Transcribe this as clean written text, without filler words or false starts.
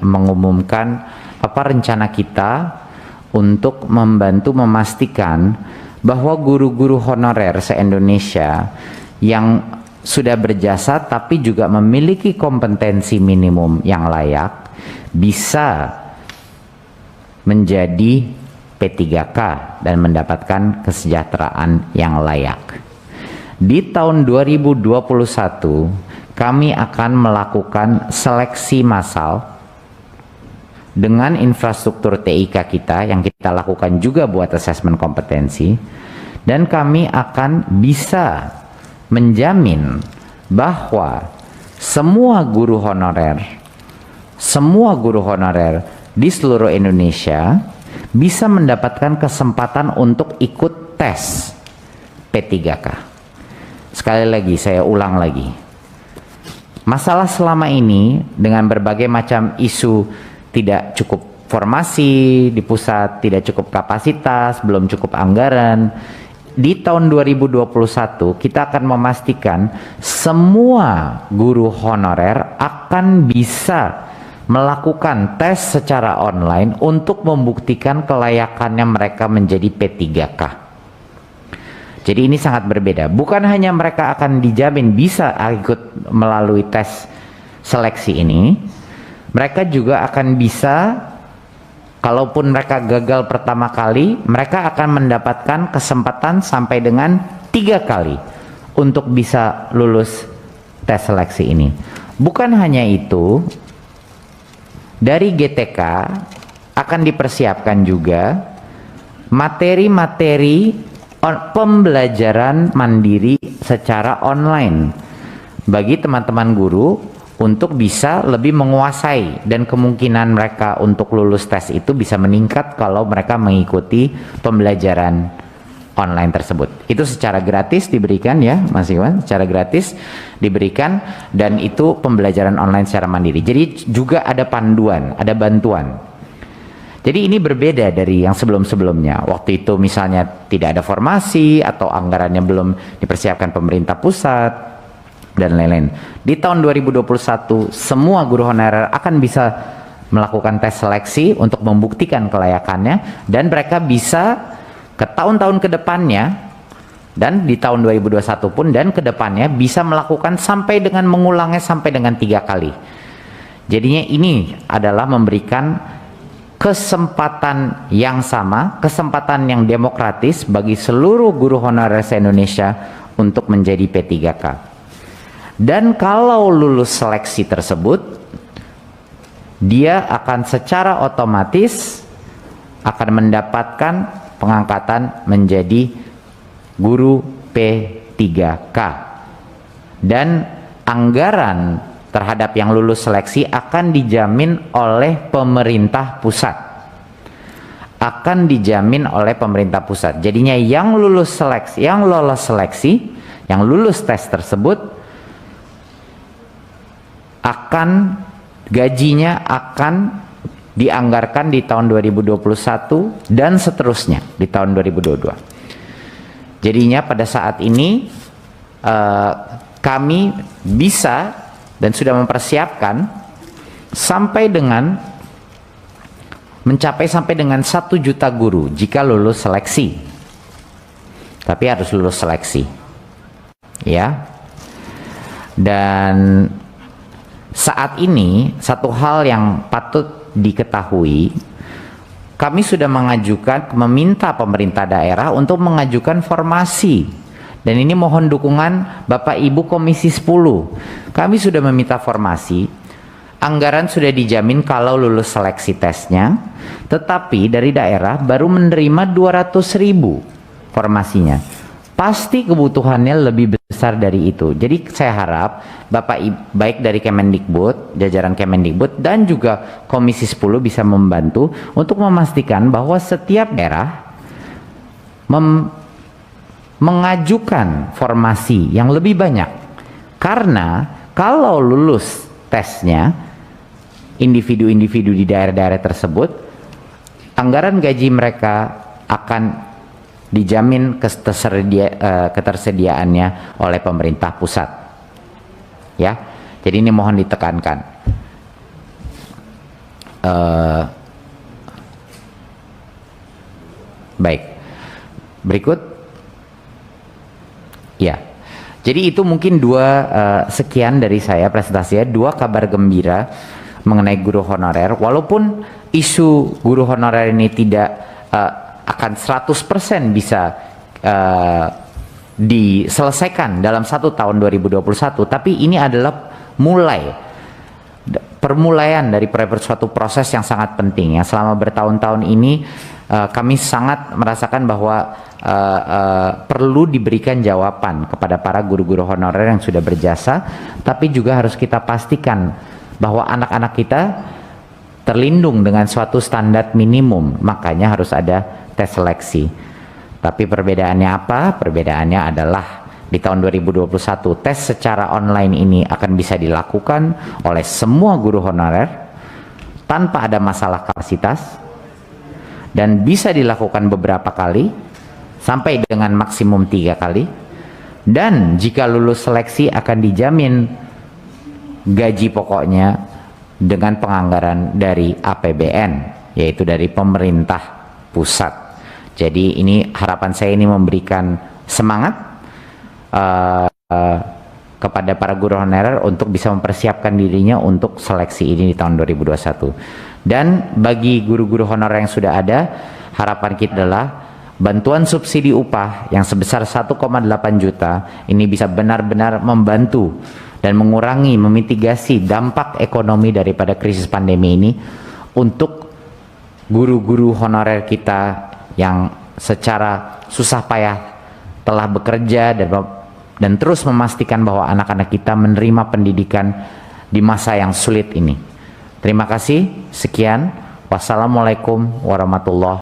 mengumumkan apa rencana kita untuk membantu memastikan bahwa guru-guru honorer se-Indonesia yang sudah berjasa tapi juga memiliki kompetensi minimum yang layak bisa menjadi P3K dan mendapatkan kesejahteraan yang layak. Di tahun 2021 kami akan melakukan seleksi massal dengan infrastruktur TIK kita yang kita lakukan juga buat asesmen kompetensi, dan kami akan bisa menjamin bahwa semua guru honorer di seluruh Indonesia bisa mendapatkan kesempatan untuk ikut tes P3K. Sekali lagi saya ulang lagi, masalah selama ini dengan berbagai macam isu tidak cukup formasi di pusat, tidak cukup kapasitas, belum cukup anggaran. Di tahun 2021 kita akan memastikan semua guru honorer akan bisa melakukan tes secara online untuk membuktikan kelayakannya mereka menjadi P3K. Jadi ini sangat berbeda. Bukan hanya mereka akan dijamin bisa ikut melalui tes seleksi ini, mereka juga akan bisa, kalaupun mereka gagal pertama kali, mereka akan mendapatkan kesempatan sampai dengan 3 kali untuk bisa lulus tes seleksi ini. Bukan hanya itu, dari GTK akan dipersiapkan juga materi-materi pembelajaran mandiri secara online bagi teman-teman guru untuk bisa lebih menguasai, dan kemungkinan mereka untuk lulus tes itu bisa meningkat kalau mereka mengikuti pembelajaran online tersebut. Itu secara gratis diberikan ya Mas Iwan, secara gratis diberikan, dan itu pembelajaran online secara mandiri. Jadi juga ada panduan, ada bantuan. Jadi ini berbeda dari yang sebelum-sebelumnya. Waktu itu misalnya tidak ada formasi atau anggarannya belum dipersiapkan pemerintah pusat dan lain-lain. Di tahun 2021 semua guru honorer akan bisa melakukan tes seleksi untuk membuktikan kelayakannya, dan mereka bisa ke tahun-tahun ke depannya, dan di tahun 2021 pun dan ke depannya bisa melakukan sampai dengan mengulangnya sampai dengan 3 kali. Jadinya ini adalah memberikan kesempatan yang sama, kesempatan yang demokratis bagi seluruh guru honorer se-Indonesia untuk menjadi P3K. Dan kalau lulus seleksi tersebut, dia akan secara otomatis akan mendapatkan pengangkatan menjadi guru P3K. Dan anggaran terhadap yang lulus seleksi akan dijamin oleh pemerintah pusat. Akan dijamin oleh pemerintah pusat. Jadinya yang lulus seleksi, yang lolos seleksi, yang lulus tes tersebut akan gajinya akan dianggarkan di tahun 2021 dan seterusnya di tahun 2022. Jadinya pada saat ini kami bisa dan sudah mempersiapkan sampai dengan mencapai sampai dengan 1 juta guru jika lulus seleksi. Tapi harus lulus seleksi. Ya. Dan saat ini satu hal yang patut diketahui, kami sudah meminta pemerintah daerah untuk mengajukan formasi. Dan ini mohon dukungan Bapak Ibu Komisi 10. Kami sudah meminta formasi, anggaran sudah dijamin kalau lulus seleksi tesnya, tetapi dari daerah baru menerima 200.000 formasinya. Pasti kebutuhannya lebih besar dari itu. Jadi saya harap Bapak Ibu, baik dari Kemendikbud, jajaran Kemendikbud, dan juga Komisi 10 bisa membantu untuk memastikan bahwa setiap daerah mengajukan formasi yang lebih banyak, karena kalau lulus tesnya individu-individu di daerah-daerah tersebut, anggaran gaji mereka akan dijamin ketersediaannya oleh pemerintah pusat. Ya, jadi ini mohon ditekankan. Baik, berikut. Ya, jadi itu mungkin sekian dari saya presentasinya, 2 kabar gembira mengenai guru honorer. Walaupun isu guru honorer ini tidak akan 100% bisa diselesaikan dalam 1 tahun 2021, tapi ini adalah permulaian dari suatu proses yang sangat penting ya. Selama bertahun-tahun ini kami sangat merasakan bahwa perlu diberikan jawaban kepada para guru-guru honorer yang sudah berjasa, tapi juga harus kita pastikan bahwa anak-anak kita terlindung dengan suatu standar minimum, makanya harus ada tes seleksi. Tapi perbedaannya apa? Perbedaannya adalah di tahun 2021 tes secara online ini akan bisa dilakukan oleh semua guru honorer tanpa ada masalah kapasitas, dan bisa dilakukan beberapa kali sampai dengan maksimum 3 kali, dan jika lulus seleksi akan dijamin gaji pokoknya dengan penganggaran dari APBN, yaitu dari pemerintah pusat. Jadi ini harapan saya ini memberikan semangat kepada para guru honorer untuk bisa mempersiapkan dirinya untuk seleksi ini di tahun 2021. Dan bagi guru-guru honorer yang sudah ada, harapan kita adalah bantuan subsidi upah yang sebesar 1,8 juta ini bisa benar-benar membantu dan mengurangi, memitigasi dampak ekonomi daripada krisis pandemi ini untuk guru-guru honorer kita yang secara susah payah telah bekerja dan terus memastikan bahwa anak-anak kita menerima pendidikan di masa yang sulit ini. Terima kasih, sekian. Wassalamualaikum warahmatullahi wabarakatuh.